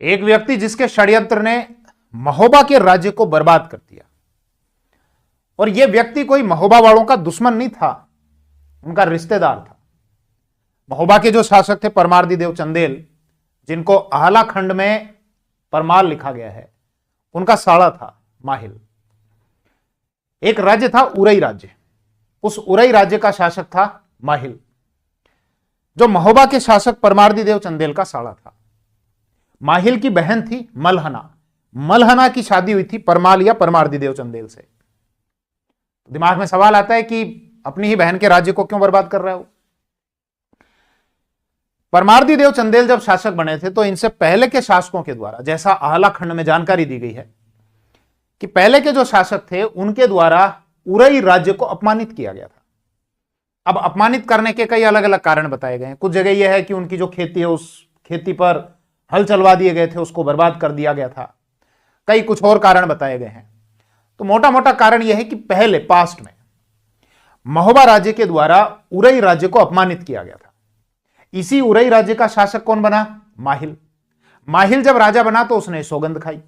एक व्यक्ति जिसके षड्यंत्र ने महोबा के राज्य को बर्बाद कर दिया। और यह व्यक्ति कोई महोबा वालों का दुश्मन नहीं था, उनका रिश्तेदार था। महोबा के जो शासक थे परमार्दी देव चंदेल, जिनको आला खंड में परमार लिखा गया है, उनका साला था माहिल। एक राज्य था उरई राज्य, उस उरई राज्य का शासक था माहिल, जो महोबा के शासक परमार्दी देव चंदेल का साला था। माहिल की बहन थी मलहना, मलहना की शादी हुई थी परमाल या परमार्दी देव चंदेल से। दिमाग में सवाल आता है कि अपनी ही बहन के राज्य को क्यों बर्बाद कर रहा है वो। परमार्दी देव चंदेल जब शासक बने थे तो इनसे पहले के शासकों के द्वारा, जैसा आला खंड में जानकारी दी गई है कि पहले के जो शासक थे उनके द्वारा उरई राज्य को अपमानित किया गया था। अब अपमानित करने के कई अलग अलग कारण बताए गए हैं। कुछ जगह यह है कि उनकी जो खेती है उस खेती पर हल चलवा दिए गए थे, उसको बर्बाद कर दिया गया था। कई कुछ और कारण बताए गए हैं। तो मोटा मोटा कारण यह है कि पहले पास्ट में महोबा राज्य के द्वारा उरई राज्य को अपमानित किया गया था। इसी उरई राज्य का शासक कौन बना? माहिल। माहिल जब राजा बना तो उसने सौगंध खाई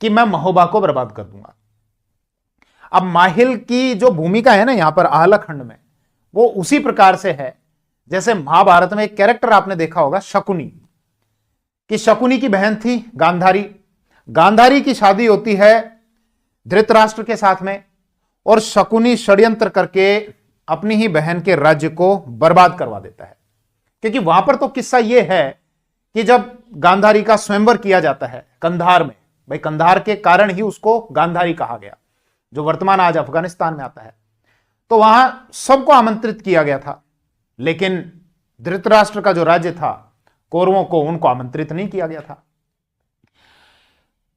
कि मैं महोबा को बर्बाद कर दूंगा। अब माहिल की जो भूमिका है ना यहां पर आला खंड में, वो उसी प्रकार से है जैसे महाभारत में एक कैरेक्टर आपने देखा होगा शकुनी, कि शकुनी की बहन थी गांधारी। गांधारी की शादी होती है धृतराष्ट्र के साथ में, और शकुनी षड्यंत्र करके अपनी ही बहन के राज्य को बर्बाद करवा देता है। क्योंकि वहां पर तो किस्सा यह है कि जब गांधारी का स्वयंवर किया जाता है कंधार में, भाई कंधार के कारण ही उसको गांधारी कहा गया, जो वर्तमान आज अफगानिस्तान में आता है, तो वहां सबको आमंत्रित किया गया था। लेकिन धृतराष्ट्र का जो राज्य था कौरवों को, उनको आमंत्रित नहीं किया गया था।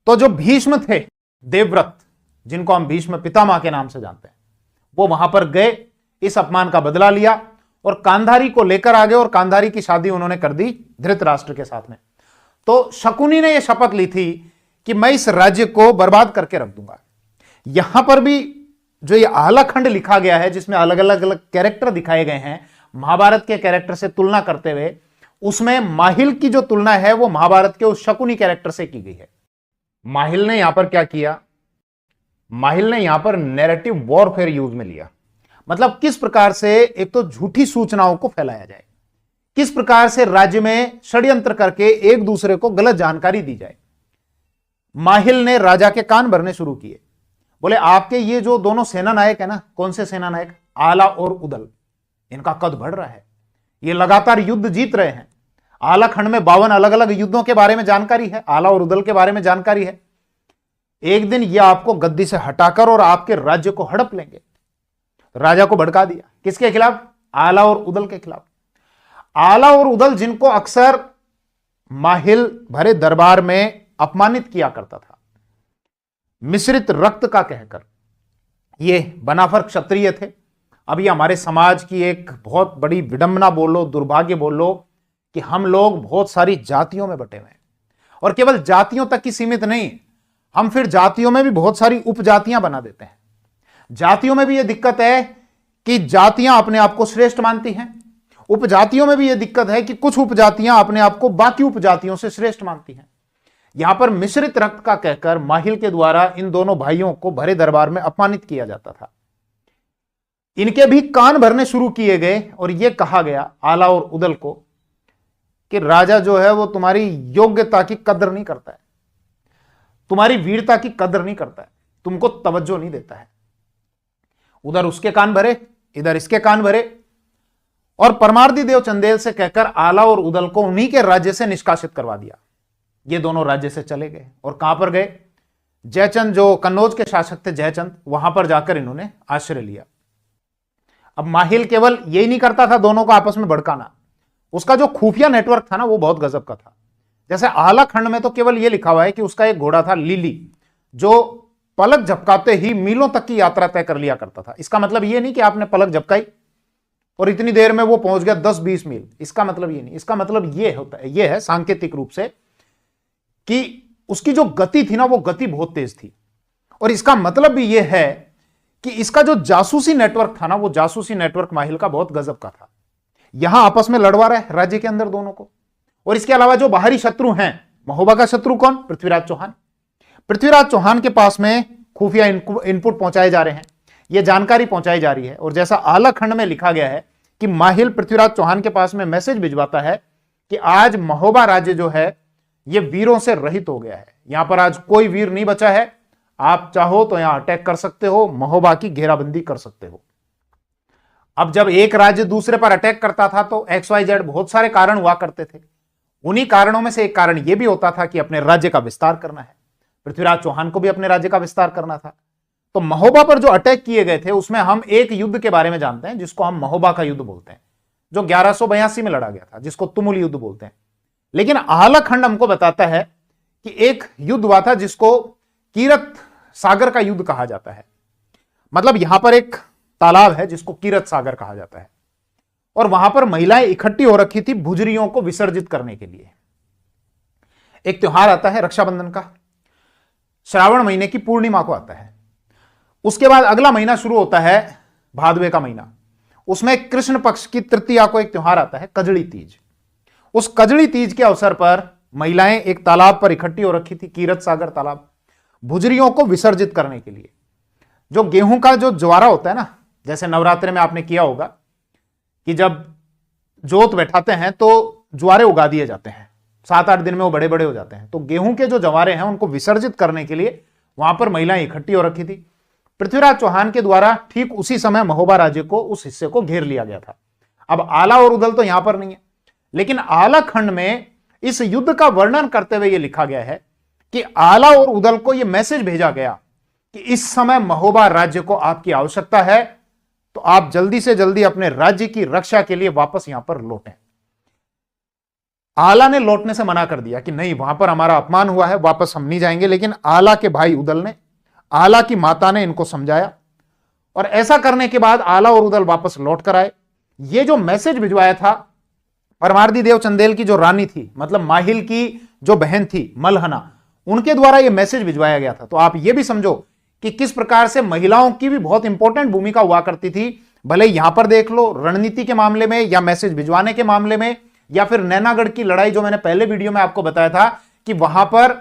तो जो भीष्म थे देवव्रत, जिनको हम भीष्म पितामह के नाम से जानते हैं, वो वहां पर गए, इस अपमान का बदला लिया और गांधारी को लेकर आ गए, और गांधारी की शादी उन्होंने कर दी धृतराष्ट्र के साथ में। तो शकुनी ने यह शपथ ली थी कि मैं इस राज्य को बर्बाद करके रख दूंगा। यहां पर भी जो ये आला खंड लिखा गया है, जिसमें अलग अलग कैरेक्टर दिखाए गए हैं महाभारत के कैरेक्टर से तुलना करते हुए, उसमें माहिल की जो तुलना है वो महाभारत के उस शकुनी कैरेक्टर से की गई है। माहिल ने यहां पर क्या किया? माहिल ने यहां पर नैरेटिव वॉरफेयर यूज में लिया। मतलब किस प्रकार से एक तो झूठी सूचनाओं को फैलाया जाए, किस प्रकार से राज्य में षड्यंत्र करके एक दूसरे को गलत जानकारी दी जाए। माहिल ने राजा के कान भरने शुरू किए। बोले आपके ये जो दोनों सेना नायक है ना, कौन से सेना नायक? आला और उदल, इनका कद बढ़ रहा है, ये लगातार युद्ध जीत रहे हैं। आला खंड में 52 अलग अलग युद्धों के बारे में जानकारी है, आला और उदल के बारे में जानकारी है। एक दिन ये आपको गद्दी से हटाकर और आपके राज्य को हड़प लेंगे। राजा को भड़का दिया, किसके खिलाफ? आला और उदल के खिलाफ। आला और उदल जिनको अक्सर माहिल भरे दरबार में अपमानित किया करता था, मिश्रित रक्त का कहकर, ये बनाफर क्षत्रिय थे। अब ये हमारे समाज की एक बहुत बड़ी विडंबना बोलो, दुर्भाग्य बोलो, कि हम लोग बहुत सारी जातियों में बटे हुए हैं, और केवल जातियों तक ही सीमित नहीं, हम फिर जातियों में भी बहुत सारी उपजातियां बना देते हैं। जातियों में भी यह दिक्कत है कि जातियां अपने आप को श्रेष्ठ मानती हैं। उपजातियों में भी यह दिक्कत है कि कुछ उपजातियां अपने आप को बाकी उपजातियों से श्रेष्ठ मानती हैं। यहां पर मिश्रित रक्त का कहकर माहिल के द्वारा इन दोनों भाइयों को भरे दरबार में अपमानित किया जाता था। इनके भी कान भरने शुरू किए गए, और यह कहा गया आला और उदल को कि राजा जो है वो तुम्हारी योग्यता की कदर नहीं करता है, तुम्हारी वीरता की कदर नहीं करता है, तुमको तवज्जो नहीं देता है। उधर उसके कान भरे, इधर इसके कान भरे, और परमार्दी देव चंदेल से कहकर आला और उदल को उन्हीं के राज्य से निष्कासित करवा दिया। ये दोनों राज्य से चले गए, और कहां पर गए? जयचंद, जो कन्नौज के शासक थे जयचंद, वहां पर जाकर इन्होंने आश्रय लिया। अब माहिल केवल यही नहीं करता था दोनों को आपस में भड़काना, उसका जो खुफिया नेटवर्क था ना वो बहुत गजब का था। जैसे आला खंड में तो केवल यह लिखा हुआ है कि उसका एक घोड़ा था लिली, जो पलक झपकाते ही मीलों तक की यात्रा तय कर लिया करता था। इसका मतलब यह नहीं कि आपने पलक झपकाई और इतनी देर में वो पहुंच गया 10-20 मील, इसका मतलब ये नहीं। इसका मतलब ये होता है, ये है सांकेतिक रूप से कि उसकी जो गति थी ना वो गति बहुत तेज थी। और इसका मतलब भी ये है कि इसका जो जासूसी नेटवर्क था ना, वो जासूसी नेटवर्क माहिल का बहुत गजब का था। यहां आपस में लड़वा रहा है राज्य के अंदर दोनों को, और इसके अलावा जो बाहरी शत्रु हैं महोबा का शत्रु कौन? पृथ्वीराज चौहान। पृथ्वीराज चौहान के पास में खुफिया इनपुट पहुंचाए जा रहे हैं, यह जानकारी पहुंचाई जा रही है। और जैसा आला खंड में लिखा गया है कि माहिल पृथ्वीराज चौहान के पास में मैसेज भिजवाता है कि आज महोबा राज्य जो है यह वीरों से रहित हो गया है, यहां पर आज कोई वीर नहीं बचा है, आप चाहो तो यहां अटैक कर सकते हो, महोबा की घेराबंदी कर सकते हो। अब जब एक राज्य दूसरे पर अटैक करता था तो XYZ बहुत सारे कारण हुआ करते थे। उन्हीं कारणों में से एक कारण यह भी होता था कि अपने राज्य का विस्तार करना है। पृथ्वीराज चौहान को भी अपने राज्य का विस्तार करना था। तो महोबा पर जो अटैक किए गए थे उसमें हम एक युद्ध के बारे में जानते हैं जिसको हम महोबा का युद्ध बोलते हैं, जो 1182 में लड़ा गया था, जिसको तुमुल युद्ध बोलते हैं। लेकिन आला खंड हमको बताता है कि एक युद्ध हुआ था जिसको कीरत सागर का युद्ध कहा जाता है। मतलब यहां पर एक तालाब है जिसको कीरत सागर कहा जाता है, और वहां पर महिलाएं इकट्ठी हो रखी थी भुजरियों को विसर्जित करने के लिए। एक त्योहार आता है रक्षाबंधन का, श्रावण महीने की पूर्णिमा को आता है। उसके बाद अगला महीना शुरू होता है भादवे का महीना, उसमें कृष्ण पक्ष की तृतीया को एक त्योहार आता है कजड़ी तीज। उस कजड़ी तीज के अवसर पर महिलाएं एक तालाब पर इकट्ठी हो रखी थी, कीरत सागर तालाब, भुजरियों को विसर्जित करने के लिए। जो गेहूं का जो ज्वारा होता है ना, जैसे नवरात्रि में आपने किया होगा कि जब जोत बैठाते हैं तो ज्वारे उगा दिए जाते हैं, 7-8 दिन में वो बड़े बड़े हो जाते हैं। तो गेहूं के जो जवारे हैं उनको विसर्जित करने के लिए वहां पर महिलाएं इकट्ठी हो रखी थी। पृथ्वीराज चौहान के द्वारा ठीक उसी समय महोबा राज्य को, उस हिस्से को घेर लिया गया था। अब आला और उदल तो यहां पर नहीं है, लेकिन आला खंड में इस युद्ध का वर्णन करते हुए यह लिखा गया है कि आला और उदल को यह मैसेज भेजा गया कि इस समय महोबा राज्य को आपकी आवश्यकता है, तो आप जल्दी से जल्दी अपने राज्य की रक्षा के लिए वापस यहां पर लौटें। आला ने लौटने से मना कर दिया कि नहीं, वहां पर हमारा अपमान हुआ है, वापस हम नहीं जाएंगे। लेकिन आला के भाई उदल ने, आला की माता ने इनको समझाया, और ऐसा करने के बाद आला और उदल वापस लौट कर आए। ये जो मैसेज भिजवाया था परमार्दी देव चंदेल की जो रानी थी, मतलब माहिल की जो बहन थी मलहना, उनके द्वारा यह मैसेज भिजवाया गया था। तो आप यह भी समझो कि किस प्रकार से महिलाओं की भी बहुत इंपॉर्टेंट भूमिका हुआ करती थी। भले यहां पर देख लो रणनीति के मामले में, या मैसेज भिजवाने के मामले में, या फिर नैनागढ़ की लड़ाई जो मैंने पहले वीडियो में आपको बताया था कि वहां पर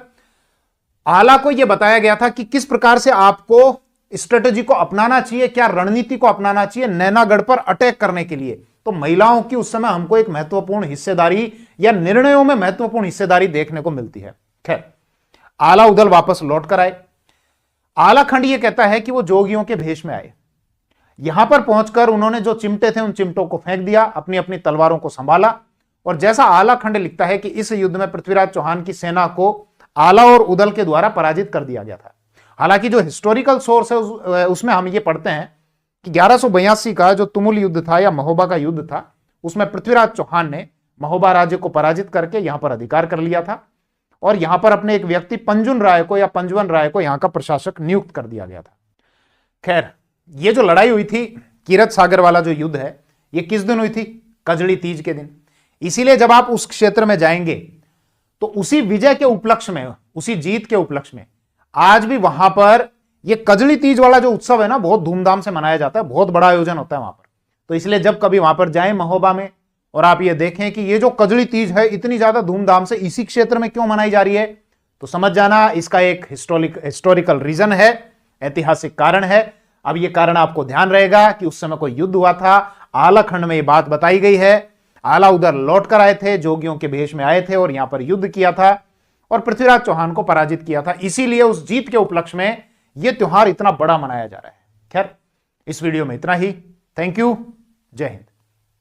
आला को यह बताया गया था कि किस प्रकार से आपको स्ट्रेटेजी को अपनाना चाहिए, क्या रणनीति को अपनाना चाहिए नैनागढ़ पर अटैक करने के लिए। तो महिलाओं की उस समय हमको एक महत्वपूर्ण हिस्सेदारी या निर्णयों में महत्वपूर्ण हिस्सेदारी देखने को मिलती है। खैर, आला उदल वापस लौट कर आए। आला खंड यह कहता है कि वो जोगियों के भेष में आए। यहां पर पहुंचकर उन्होंने जो चिमटे थे उन चिमटों को फेंक दिया, अपनी अपनी तलवारों को संभाला। और जैसा आला खंड लिखता है कि इस युद्ध में पृथ्वीराज चौहान की सेना को आला और उदल के द्वारा पराजित कर दिया गया था। हालांकि जो हिस्टोरिकल सोर्स है उसमें हम ये पढ़ते हैं कि 1182 का जो तुमुल युद्ध था या महोबा का युद्ध था, उसमें पृथ्वीराज चौहान ने महोबा राज्य को पराजित करके यहां पर अधिकार कर लिया था, और यहां पर अपने एक व्यक्ति पंजुन राय को या पंजवन राय को यहां का प्रशासक नियुक्त कर दिया गया था। खैर, ये जो लड़ाई हुई थी, कीरत सागर वाला जो युद्ध है, ये किस दिन हुई थी? कजड़ी तीज के दिन। इसीलिए जब आप उस क्षेत्र में जाएंगे तो उसी विजय के उपलक्ष्य में, उसी जीत के उपलक्ष्य में आज भी वहां पर ये कजड़ी तीज वाला जो उत्सव है ना, बहुत धूमधाम से मनाया जाता है, बहुत बड़ा आयोजन होता है वहां पर। तो इसलिए जब कभी वहां पर जाएं महोबा में और आप ये देखें कि ये जो कजड़ी तीज है इतनी ज्यादा धूमधाम से इसी क्षेत्र में क्यों मनाई जा रही है, तो समझ जाना इसका एक हिस्टोरिकल रीजन है, ऐतिहासिक कारण है। अब ये कारण आपको ध्यान रहेगा कि उस समय कोई युद्ध हुआ था। आला खंड में ये बात बताई गई है। आला उधर लौट कर आए थे, जोगियों के भेष में आए थे और यहां पर युद्ध किया था और पृथ्वीराज चौहान को पराजित किया था। इसीलिए उस जीत के उपलक्ष्य में यह त्योहार इतना बड़ा मनाया जा रहा है। खैर, इस वीडियो में इतना ही। Thank you. जय हिंद।